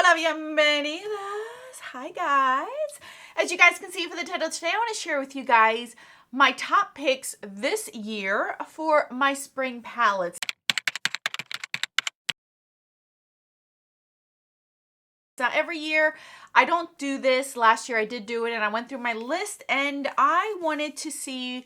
Hola, bienvenidas. Hi guys. As you guys can see for the title today, I want to share with you guys my top picks this year for my spring palettes. Now every year I don't do this. Last year I did do it and I went through my list and I wanted to see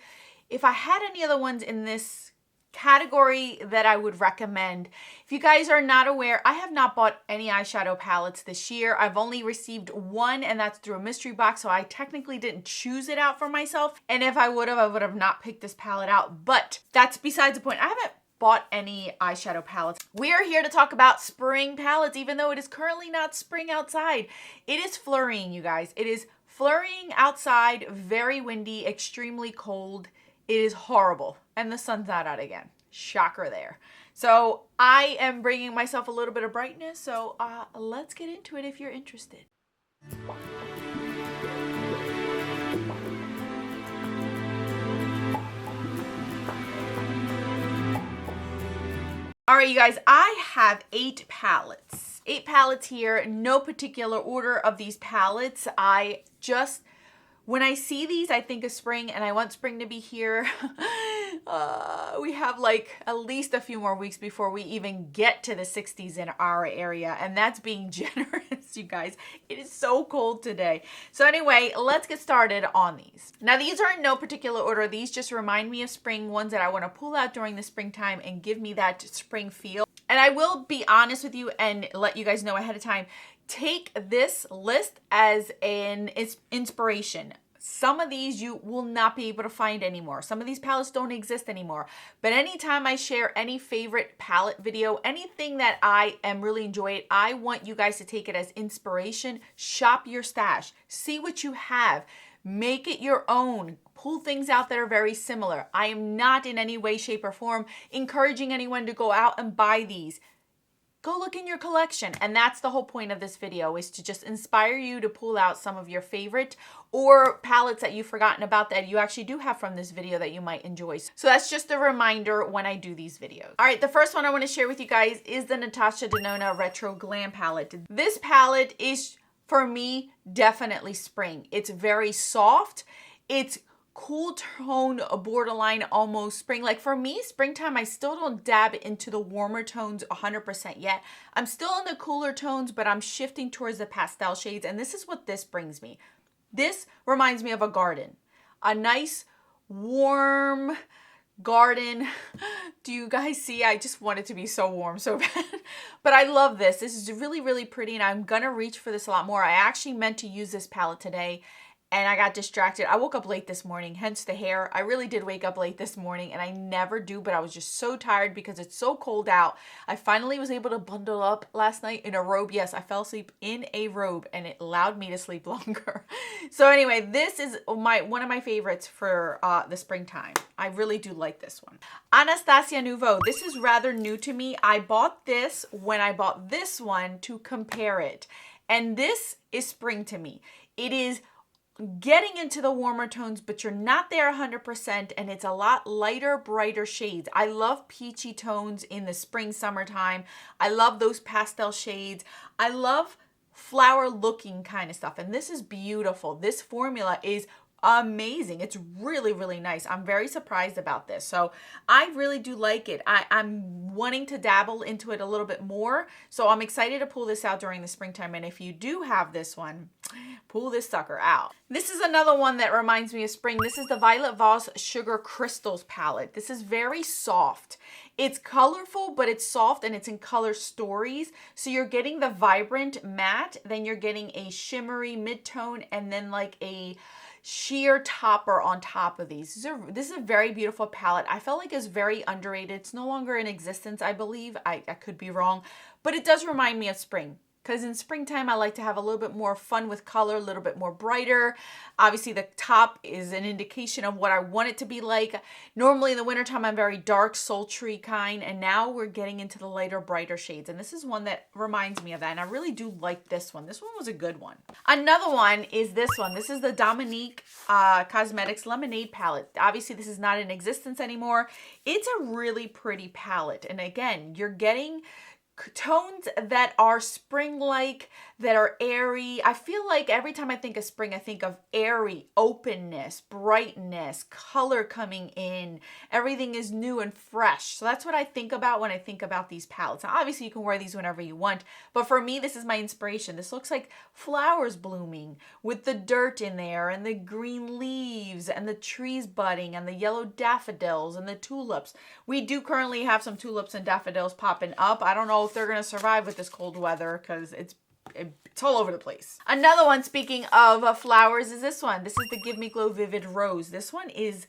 if I had any other ones in this category that I would recommend. If you guys are not aware, I have not bought any eyeshadow palettes this year. I've only received one and that's through a mystery box, so I technically didn't choose it out for myself. And if I would have not picked this palette out, but that's besides the point. I haven't bought any eyeshadow palettes. We are here to talk about spring palettes, even though it is currently not spring outside. It is flurrying, you guys. It is flurrying outside, very windy, extremely cold. It is horrible. And the sun's not out again. Shocker there. So I am bringing myself a little bit of brightness. So let's get into it if you're interested. All right, you guys, I have 8 palettes. 8 palettes here, no particular order of these palettes. When I see these, I think of spring and I want spring to be here. We have like at least a few more weeks before we even get to the 60s in our area. And that's being generous, you guys. It is so cold today. So anyway, let's get started on these. Now, these are in no particular order. These just remind me of spring, ones that I want to pull out during the springtime and give me that spring feel. And I will be honest with you and let you guys know ahead of time. Take this list as an inspiration. Some of these you will not be able to find anymore. Some of these palettes don't exist anymore. But anytime I share any favorite palette video, anything that I am really enjoying, I want you guys to take it as inspiration. Shop your stash. See what you have. Make it your own. Pull things out that are very similar. I am not in any way, shape, or form encouraging anyone to go out and buy these. Go look in your collection. And that's the whole point of this video, is to just inspire you to pull out some of your favorite or palettes that you've forgotten about that you actually do have from this video that you might enjoy. So that's just a reminder when I do these videos. All right, the first one I want to share with you guys is the Natasha Denona Retro Glam palette. This palette is, for me, definitely spring. It's very soft. It's cool tone, borderline almost spring. Like for me, springtime, I still don't dab into the warmer tones 100% yet. I'm still in the cooler tones, but I'm shifting towards the pastel shades. And this is what this brings me. This reminds me of a garden, a nice warm garden. Do you guys see? I just want it to be so warm so bad. But I love this. This is really, really pretty. And I'm going to reach for this a lot more. I actually meant to use this palette today, and I got distracted. I woke up late this morning, hence the hair. I really did wake up late this morning, and I never do, but I was just so tired because it's so cold out. I finally was able to bundle up last night in a robe. Yes, I fell asleep in a robe, and it allowed me to sleep longer. So anyway, this is one of my favorites for the springtime. I really do like this one. Anastasia Nouveau. This is rather new to me. I bought this when I bought this one to compare it. And this is spring to me. It is getting into the warmer tones, but you're not there 100%, and it's a lot lighter, brighter shades. I love peachy tones in the spring, summertime. I love those pastel shades. I love flower looking kind of stuff, and this is beautiful. This formula is amazing. It's really, really nice. I'm very surprised about this. So I really do like it. I'm wanting to dabble into it a little bit more. So I'm excited to pull this out during the springtime. And if you do have this one, pull this sucker out. This is another one that reminds me of spring. This is the Violet Voss Sugar Crystals palette. This is very soft. It's colorful, but it's soft and it's in color stories. So you're getting the vibrant matte, then you're getting a shimmery mid-tone, and then like a sheer topper on top of these. This is a very beautiful palette. I felt like it's very underrated. It's no longer in existence, I believe. I could be wrong, but it does remind me of spring. Because in springtime, I like to have a little bit more fun with color, a little bit more brighter. Obviously, the top is an indication of what I want it to be like. Normally in the wintertime, I'm very dark, sultry kind. And now we're getting into the lighter, brighter shades. And this is one that reminds me of that. And I really do like this one. This one was a good one. Another one is this one. This is the Dominique Cosmetics Lemonade palette. Obviously, this is not in existence anymore. It's a really pretty palette. And again, you're getting tones that are spring-like, that are airy. I feel like every time I think of spring, I think of airy, openness, brightness, color coming in. Everything is new and fresh. So that's what I think about when I think about these palettes. Now, obviously you can wear these whenever you want, but for me, this is my inspiration. This looks like flowers blooming with the dirt in there and the green leaves and the trees budding and the yellow daffodils and the tulips. We do currently have some tulips and daffodils popping up. I don't know if they're going to survive with this cold weather because it's all over the place. Another one, speaking of flowers, is this one. This is the Give Me Glow Vivid Rose. This one is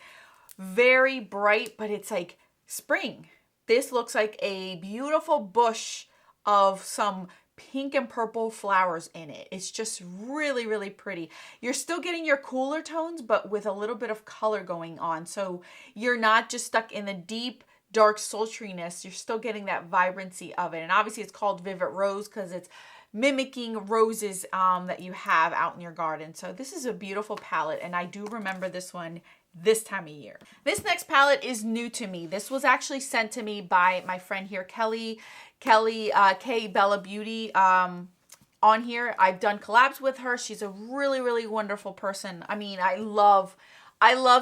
very bright, but it's like spring. This looks like a beautiful bush of some pink and purple flowers in it. It's just really, really pretty. You're still getting your cooler tones, but with a little bit of color going on. So you're not just stuck in the deep, dark sultriness. You're still getting that vibrancy of it. And obviously it's called Vivid Rose because it's mimicking roses that you have out in your garden. So this is a beautiful palette, and I do remember this one this time of year. This next palette is new to me. This was actually sent to me by my friend here, Kelly K Bella Beauty. On here, I've done collabs with her. She's a really, really wonderful person. I mean, I love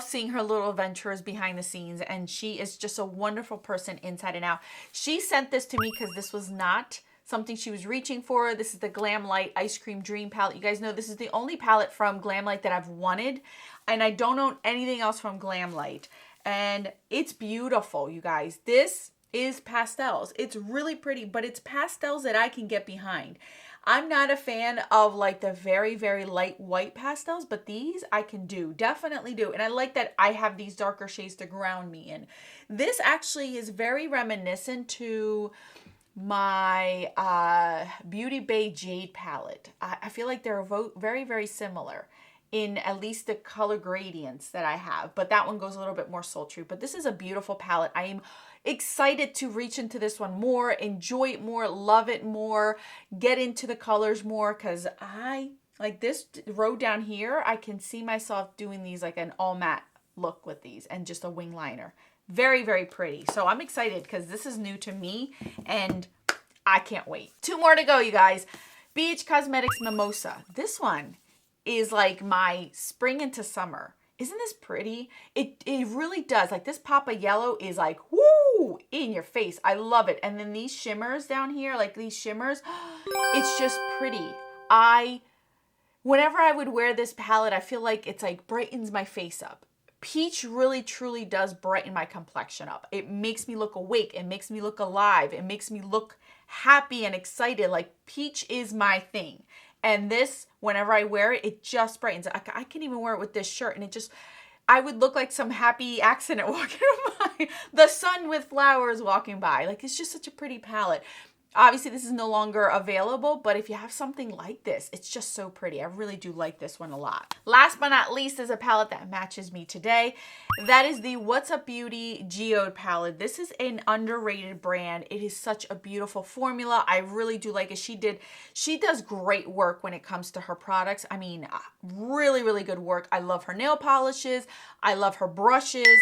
seeing her little adventures behind the scenes, and she is just a wonderful person inside and out. She sent this to me because this was not something she was reaching for. This is the Glam Light Ice Cream Dream palette. You guys know this is the only palette from Glam Light that I've wanted, and I don't own anything else from Glam Light. And it's beautiful, you guys. This is pastels. It's really pretty, but it's pastels that I can get behind. I'm not a fan of like the very, very light white pastels, but these I can do, definitely do. And I like that I have these darker shades to ground me in. This actually is very reminiscent to my Beauty Bay Jade palette. I feel like they're very, very similar in at least the color gradients that I have, but that one goes a little bit more sultry. But this is a beautiful palette. I am excited to reach into this one more, enjoy it more, love it more, get into the colors more, because I like this row down here. I can see myself doing these like an all matte look with these and just a wing liner. Very, very pretty. So I'm excited because this is new to me and I can't wait. 2 more to go, you guys. BH Cosmetics Mimosa. This one is like my spring into summer. Isn't this pretty? It really does. Like this pop of yellow is like, woo, in your face. I love it. And then these shimmers down here, like these shimmers, it's just pretty. Whenever I would wear this palette, I feel like it's like brightens my face up. Peach really truly does brighten my complexion up. It makes me look awake. It makes me look alive. It makes me look happy and excited. Like peach is my thing. And this, whenever I wear it, it just brightens. I can even wear it with this shirt and it just, I would look like some happy accident walking by. The sun with flowers walking by. Like it's just such a pretty palette. Obviously, this is no longer available, but if you have something like this, it's just so pretty. I really do like this one a lot. Last but not least is a palette that matches me today. That is the What's Up Beauty Geode palette. This is an underrated brand. It is such a beautiful formula. I really do like it. She does great work when it comes to her products. I mean, really, really good work. I love her nail polishes. I love her brushes.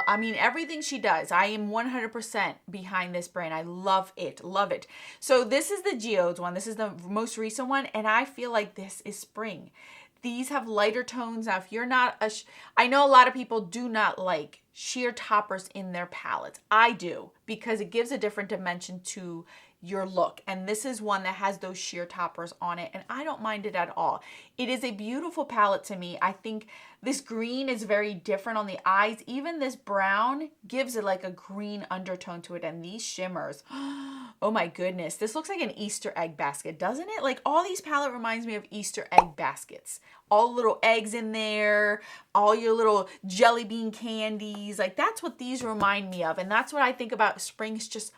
I mean, everything she does. I am 100% behind this brand. I love it. Love it. So this is the Geodes one. This is the most recent one. And I feel like this is spring. These have lighter tones. Now, if you're not I know a lot of people do not like sheer toppers in their palettes. I do, because it gives a different dimension to your look. And this is one that has those sheer toppers on it, and I don't mind it at all. It is a beautiful palette to me. I think this green is very different on the eyes. Even this brown gives it like a green undertone to it, and these shimmers, oh my goodness, this looks like an Easter egg basket, doesn't it? Like all these palette reminds me of Easter egg baskets. All little eggs in there, all your little jelly bean candies. Like that's what these remind me of, and that's what I think about spring. Is just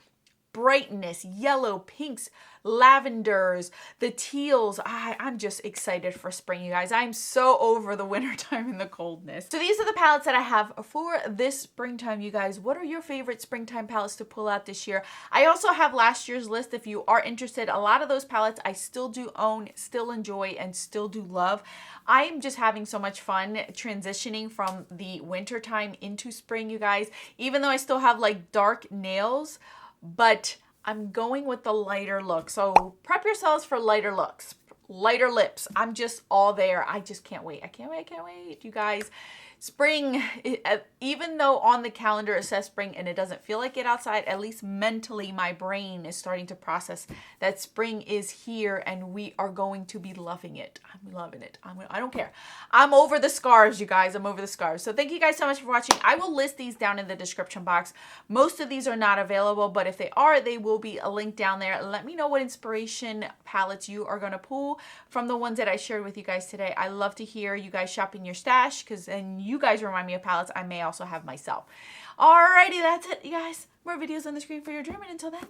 brightness, yellow, pinks, lavenders, the teals. I'm just excited for spring, you guys. I'm so over the winter time and the coldness. So these are the palettes that I have for this springtime, you guys. What are your favorite springtime palettes to pull out this year? I also have last year's list if you are interested. A lot of those palettes I still do own, still enjoy, and still do love. I am just having so much fun transitioning from the winter time into spring, you guys. Even though I still have like dark nails, but I'm going with the lighter look. So prep yourselves for lighter looks, lighter lips. I'm just all there. I just can't wait. I can't wait, you guys. Spring, even though on the calendar it says spring and it doesn't feel like it outside, at least mentally my brain is starting to process that spring is here and we are going to be loving it. I'm loving it. I don't care. I'm over the scarves, you guys. I'm over the scarves. So thank you guys so much for watching. I will list these down in the description box. Most of these are not available, but if they are, they will be a link down there. Let me know what inspiration palettes you are going to pull from the ones that I shared with you guys today. I love to hear you guys shopping your stash, because then you guys remind me of palettes I may also have myself. Alrighty, that's it, you guys. More videos on the screen for your dream, and until then,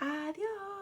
adios.